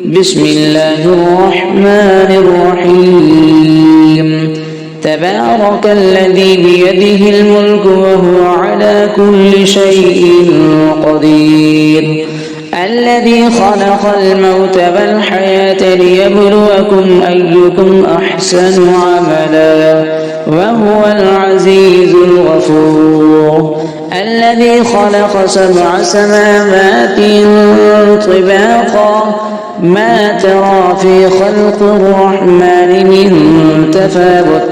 بسم الله الرحمن الرحيم تبارك الذي بيده الملك وهو على كل شيء قدير الذي خلق الموت والحياة ليبلوكم أيكم أحسن عملا وهو العزيز الغفور الذي خلق 7 سماوات طباقا ما ترى في خلق الرحمن من تفاوت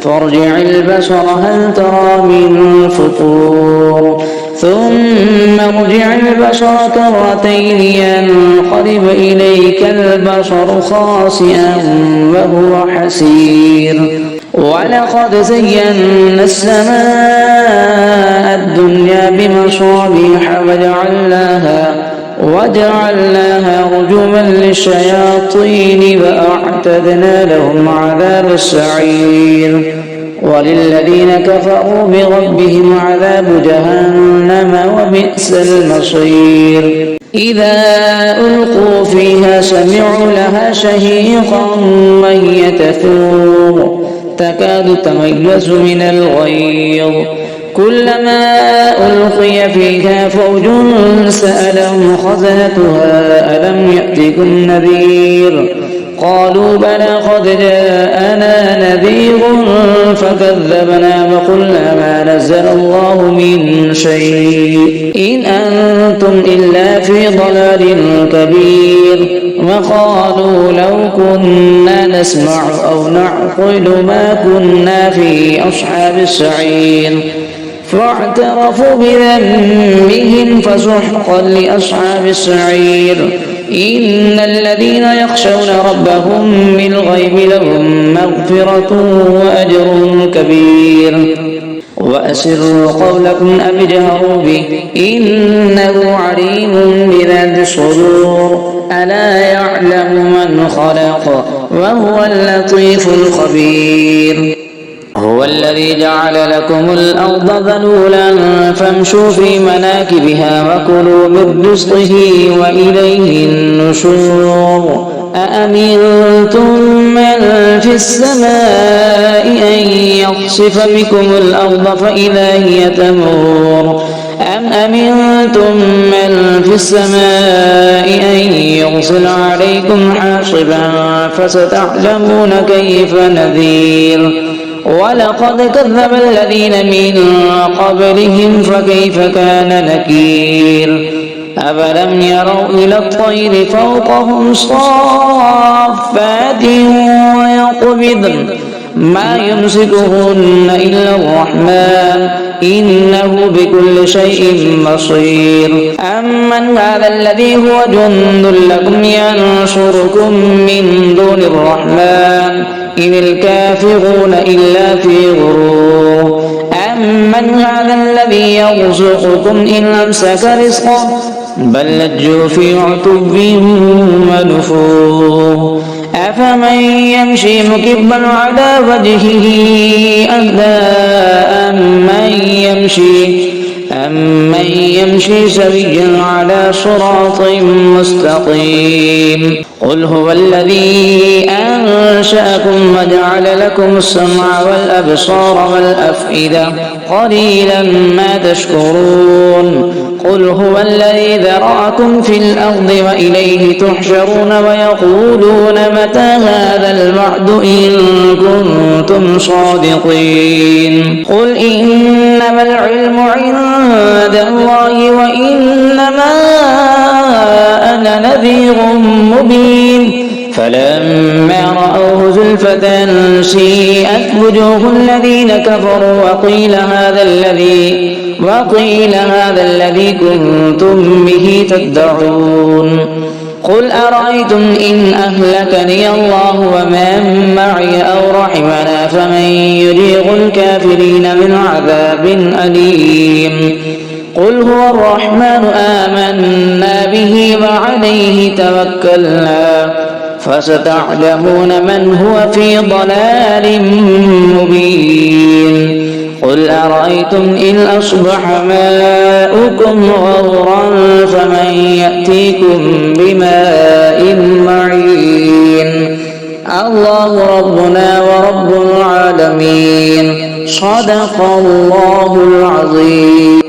فارجع البصر هل ترى من فطور ثم ارجع البصر كرتين ينقلب إليك البصر خاسئا وهو حسير ولقد زينا السماء الدنيا بمصابيح وجعلناها رجوما للشياطين وأعتدنا لهم عذاب السعير وللذين كفروا بربهم عذاب جهنم وبئس المصير إذا ألقوا فيها سمعوا لها شهيقا وهي تفور تكاد تميز من الغيظ كلما ألقي فيها فوج سألهم خزنتها ألم يأتكم نذير قالوا بلى قد جاءنا نذير فكذبنا وقلنا ما نزل الله من شيء إن أنتم إلا في ضلال كبير وقالوا لو كنا نسمع أو نعقل ما كنا في أصحاب السعير فاعترفوا بذنبهم فسحقا لأصحاب السعير إن الذين يخشون ربهم بالغيب لهم مغفرة وأجر كبير وأسروا قولكم أو اجهروا به إنه عليم بذات الصدور ألا يعلم من خلق وهو اللطيف الخبير هو الذي جعل لكم الأرض ذلولا فامشوا في مناكبها وكلوا من رزقه وإليه النشور أأمنتم من في السماء أن يخسف بكم الأرض فإذا هي تمور أم أمنتم من في السماء أن يرسل عليكم حاصبا فستعلمون كيف نذير ولقد كذب الذين من قبلهم فكيف كان نكير أفلم يروا إلى الطير فوقهم صافات ويقبضن ما يمسكهن إلا الرحمن إنه بكل شيء بصير أمن هذا الذي هو جند لكم ينصركم من دون الرحمن إن الكافرون إلا في غرور أمن هذا الذي يرزقكم إن أمسك رزقه بل لجوا في عتب ونفور أفمن يمشي مكبا على وجهه أهدى أمن يمشي سويا على صراط مستقيم قل هو الذي أنشأكم وجعل لكم السمع والأبصار والأفئدة قليلا ما تشكرون قل هو الذي ذرأكم في الأرض وإليه تحشرون ويقولون متى هذا الوعد إن كنتم صادقين قل إنما العلم عند الله وإنما أنا نذير مبين فلما رأوه زلفة سيئت وجوه الذين كفروا وقيل هذا الذي كنتم به تدعون قل أرأيتم إن أهلكني الله ومن معي أو رحمنا فمن يجير الكافرين من عذاب أليم قل هو الرحمن آمنا به وعليه توكلنا فستعلمون من هو في ضلال مبين قل أرأيتم إن أصبح ماؤكم غورا فمن يأتيكم بماء معين. الله ربنا ورب العالمين. صدق الله العظيم.